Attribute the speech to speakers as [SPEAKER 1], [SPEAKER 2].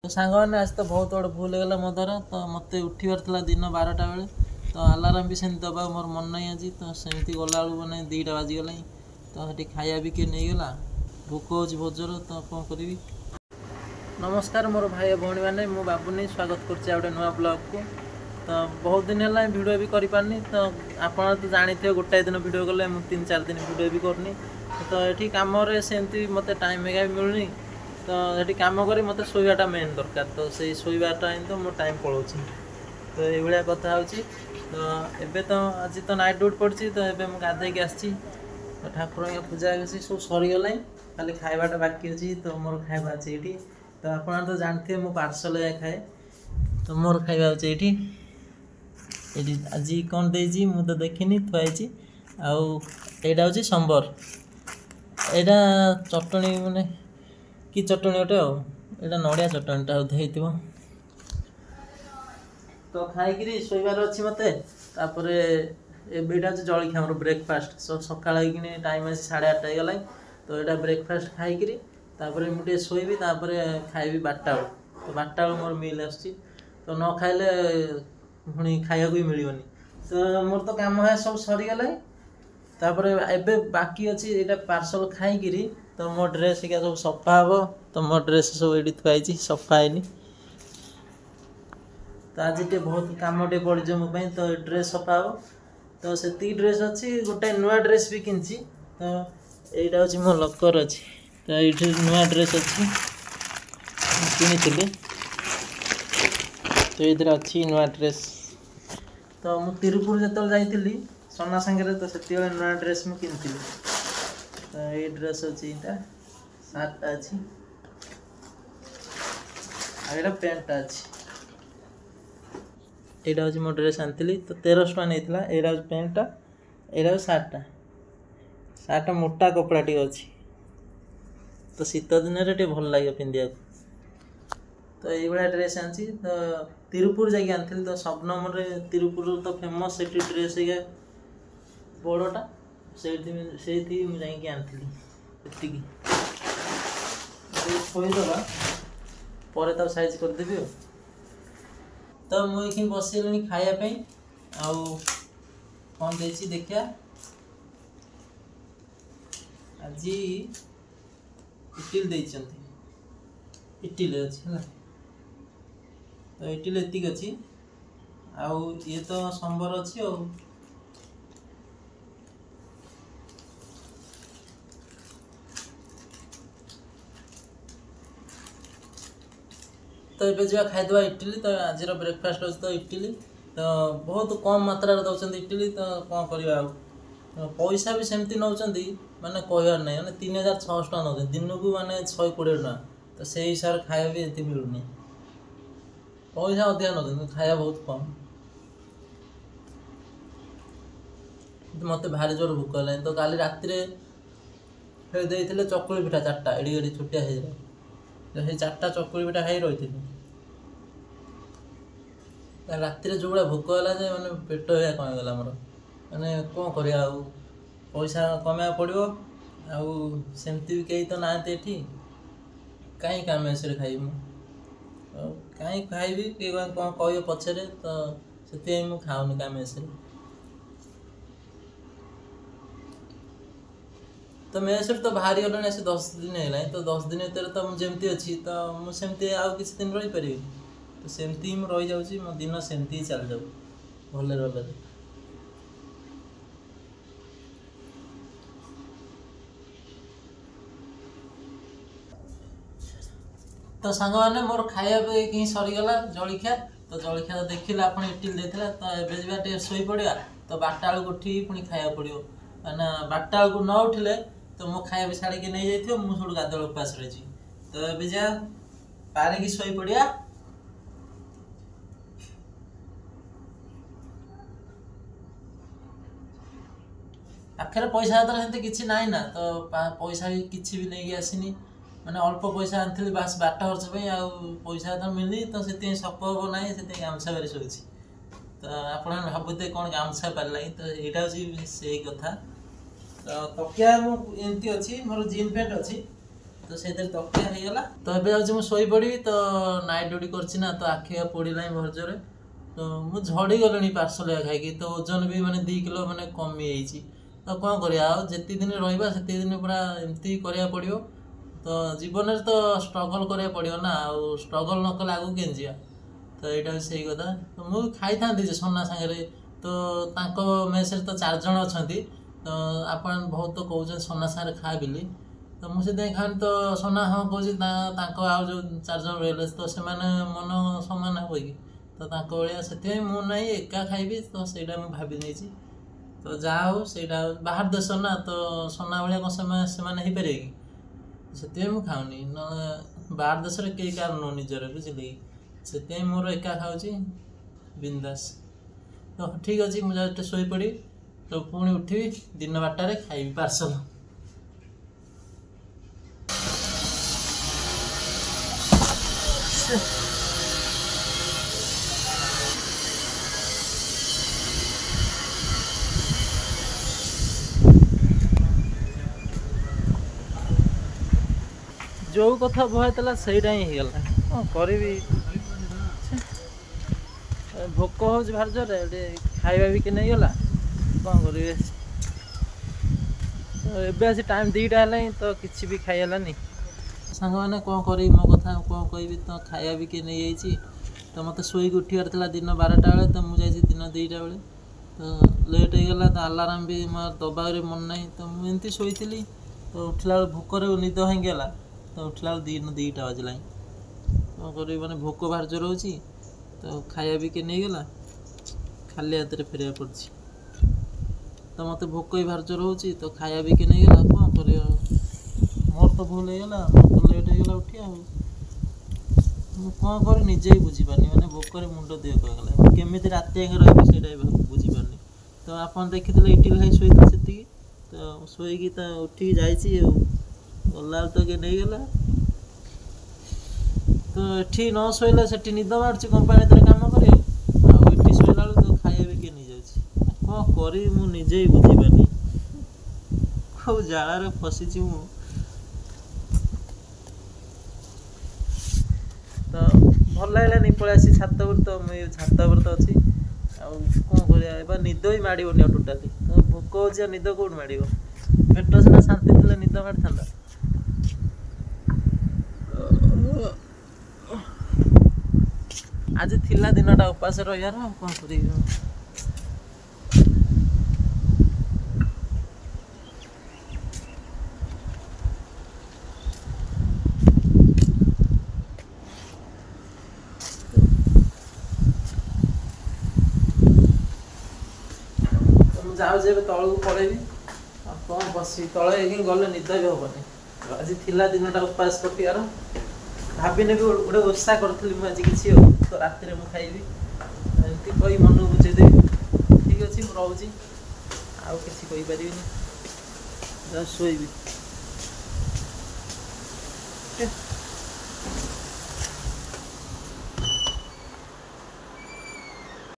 [SPEAKER 1] तो सांगने आज तो बहुत बड़ भूल होगा मो द्वारा तो मत उठवार था दिन 12टा बेले तो आलाराम भी सेमती दबा मोर मन नहीं आज तो सेमती गला मैंने 2टा बाजिगला तो ये खाया भी किए नहीं गला भोक हो भोजर तो कौन करी। नमस्कार मोर भाई भौणी मैंने मु बाबुनी स्वागत कर नुआ ब्लॉग को। तो बहुत दिन है वीडियो भी कर पारनी तो आप तो जानते गोटाए दिन वीडियो कले 3-4 दिन वीडियो भी करनी तो ये कम सेमती मत टाइम भी मिलूनी तो ये कम कर मत शोवाटा मेन दरकार तो से शोवाटा ही तो मो टाइम पलाऊँ तो ये कथा हो तो एबे तो आज तो नाइट ड्यूटी पड़ी तो ये गाधे आसी तो ठाकुर पूजा सब सरीगला खाली खावाटा बाकी अच्छी तो मोर खावा अच्छे ये तो आप तो जानते मो पार्सल खाए तो मोर खावा अच्छे ये आज कौन दे मु तो देखनी थुआई आईटा हूँ संबर यहाँ चटनी माने कि चटनी गोटे आटा नड़िया चटनीटा होते तो खाई शोबार अच्छी मत एटा जलखिया मोर ब्रेकफास्ट सका टाइम आज 8:30 गला तो यहाँ ब्रेकफास्ट खाई मुझे शोबी खाइबी 12टा तो 12टा मोर मिल आस तो न खाइले पुणी खाया भी मिलनी तो मोर तो कम है सब सरीगला एबे बाकी अच्छी यहाँ पार्सल खाई तो मो ड्रेस क्या सब सफा हे तो मो ड्रेस सब ये थुआई सफा है तो आज टे बहुत कम टे पड़े मोपाई तो ड्रेस सफा हे तो से ड्रेस अच्छी गोटे नुआ ड्रेस भी किनची तो यहाँ हूँ मो लकर अच्छी तो ये नुआ ड्रेस अच्छी किनी तो ये अच्छी नुआ ड्रेस तो मु तिरुपुर जो जाइली सोना सांगे तो से नुआ ड्रेस मुझे किनी तो ये ड्रेस अच्छी यहाँ सार्टा अच्छी आईटा पैंटा अच्छी यहाँ हूँ मो ड्रेस आनी तो 1300 टका नहीं यहाँ हूँ पैंटा यहाँ हूँ सार्टा मोटा कपड़ा टी अच्छी तो शीत दिन टे भल लगे पिंधा तो ये ड्रेस आनी तो तिरुपुर जाकि आनी तो शबनम तिरुपुर तो फेमस से ड्रेस बड़टा से आनी खोईदबा पर तब साइज करदेवी तो मुझे बसगली खायापी आउ कौन दे देखिया आज इटिल इटिल अच्छी है तो इटिल एतिक अच्छी आउ ये तो संबर अच्छी आ तो ये जा खाईदे इटली तो आज ब्रेकफास्ट अच्छे तो इटली तो बहुत कम मात्रा दौरान इटली तो कौन करवा तो पैसा भी सेमती नौ माने कहर ना मैंने 3600 टका नौ दिन को माने 120 टका तो से हिसाब से खाया भी ये मिलूनी पैसा अधिक नौ खाया बहुत कम मत भारी जोर भोक है तो काली रात चकुली पिठा 4टा एड़ी एड़ी छुटिया हो तो से 4टा चकुली पिठा खाई रही रात जो भाया भोक है मैंने पेट या कमीगला मोर मैंने कौन कर पैसा कमाया पड़ो आमती भी कहीं तो ना ये कहीं कामेश खाइबी कहीं खाइबी किए कौन कह पचरे तो से मुझे खाऊनी कामेश तो मेस तो बाहरी गलानी आस 10 दिन है तो 10 दिन भर तो मुझे अच्छी तो मुझे आउ किसी दिन रही पारि तो सेमती ही रही जाऊँगी मो दिन सेमती ही चल जाऊ भले भले तो सांग मैंने मोर खाया कहीं सरीगला जलखिया तो जलखिया तो देखिले आप इटिल देता तो ये शोई पड़ा तो 12टा बेलू उठी पुणी खाया पड़ो ना 12टा बेलू न उठिले तो मो खाया भी छाड़ी नहीं जाइए मुझे गाधल उपास रही तो ये जा पारे की शोई पड़ा आखिर पैसा तो किसी ना ना तो पैसा भी किसी भी नहीं आसनी मैंने अल्प पैसा आनी बास बाट खर्च पैसा तो मिलनी तो से सप हम ना से गामछा बारी शोची तो आप भावुते कौन गामछा पारा तो यहाँ हूँ से कथा तो तकिया एमती अच्छी मोर जीन पैंट अच्छी तो से तकिया होगा तो ଏବେ ଯାଉଛି ମୁଁ ଶୋଇପଡ଼ିବି ତ ନାଇଟ୍ ଡ୍ୟୁଟି କରିଛି ନା ତ ଆଖି ପୋଡ଼ିଲାଣି ବହୁତ ଜୋରେ ତ ମୁଁ ଝଡ଼ି ଗଲିଣି ପାର୍ସଲ ଖାଇକି ତ ଓଜନ ବି ମାନେ 2 କିଲୋ ମାନେ କମି ଯାଇଛି ତ କ'ଣ କରିବା ଆଉ ଯେତିକି ଦିନ ରହିବା ସେତିକି ଦିନ ପୁରା ଏମିତି କରିବାକୁ ପଡ଼ିବ ତ ଜୀବନରେ ତ ଷ୍ଟ୍ରଗଲ୍ କରିବାକୁ ପଡ଼ିବ ନା ଆଉ ଷ୍ଟ୍ରଗଲ୍ ନ କଲେ ଆଗକୁ କେମିତି ଯିବା ତ ଏଇଟା ବି ସେଇ କଥା ତ ମୁଁ ଖାଇଥାନ୍ତି ଯେ ସୋନା ସାଙ୍ଗରେ ତ ତାଙ୍କ ମେସ୍ରେ ତ 4 ଜଣ ଅଛନ୍ତି ତ ଆପଣ ବହୁତ କହୁଛନ୍ତି ସୋନା ସାଙ୍ଗରେ ଖା ବୋଲି ତ ମୁଁ ସେଥିପାଇଁ ଖାଆନି ତ ସୋନା ହଁ କହୁଛି ତାଙ୍କ ଆଉ ଯେଉଁ 4 ଜଣ ରହିଲେ ତ ସେମାନେ ମନ ସମାନ ହେବ କି ତ ତାଙ୍କ ଭଳିଆ ସେଥିପାଇଁ ମୁଁ ନାହିଁ ଏକା ଖାଇବି ତ ସେଇଟା ମୁଁ ଭାବି ନେଇଛି ତ ଯାହା ହଉ ସେଇଟା ବାହାର ଦେଶ ନା ତ ସୋନା ଭଳିଆ କ'ଣ ସେମାନେ ହେଇପାରିବେ କି ସେଥିପାଇଁ ମୁଁ ଖାଉନି ନହେଲେ ବାହାର ଦେଶରେ କେହି କାହାର ନୁହଁ ନିଜର ବୁଝିଲେ କି ସେଥିପାଇଁ ମୋର ଏକା ଖାଉଛି ବିନ୍ଦାସ ତ ଠିକ୍ ଅଛି ମୁଁ ଯାଉଛି ଶୋଇପଡ଼ିବି ତ ପୁଣି ଉଠିବି ଦିନ 12ଟାରେ ଖାଇବି ପାର୍ସଲ जो कथा भय था सहीटा ही गला कौन करी भोक हो भार जोरे खाଇବା भी कि नहीं गला कौन करें एवं टाइम 2टा है तो किसी भी खाई है सांग मैंने कौन करी मो कथा कौन कह तो खाଇବା भी किए नहीं जाइए तो मत शोक उठार दिन 12टा बेले तो मुझे दिन 2टा बेले तो लेट हो गला तो अलार्म भी मोर दबाव मन ना तो मुझे शोई तो उठला भोकर निद भांगीगला तो उठला दिन 2टा बजला कौन कर मैंने भोक बाहर जोर हो तो खाଇବା भी किए नहीं गला खाली हाथ में फेर पड़ी तो मत भोक भी बाहर जोर हो तो खाଇବା भी किए नहीं गला कौन कर मोर तो भूल होगा मोर तो लेट होगा उठिया कौन कर निजे ही बुझीपारनी मैंने भोकर मुंड देह कहगला केमी राति आगे रही बुझीपारनी तो आप देखी इटी खाई शोई से तो शोक तो उठिक जा गला तो किए नहीं गला तो ये न शोले से निद मार कंपानी काम कर शोला तो खाଇବା भी किए नहीं जाऊँ कौन करी मुझे ही बुझीपारनी कौ जाल फसी मु तो भल लगे पलि आसी छात पर तो मुझे छात पर तो अच्छी कौन कर निद ही माड़ोनी टोटाली तो भोक हो निद कौट माड़ पेट सीना शांति थे निद माड़ी था आज थिला दिनटा उपास रही कौन कर जाऊे तल को पड़ेबी कौन बस तले ही गले निद भी हेनी आज थिला दिनटा उपास कर भाविने भी गोटे ओषा करी मुझे आज किसी तो रात में मुझे खाइबी एमती कही मन को बुझेदेवी ठीक अच्छे मुझे रोची आउ कि पारि शोबी।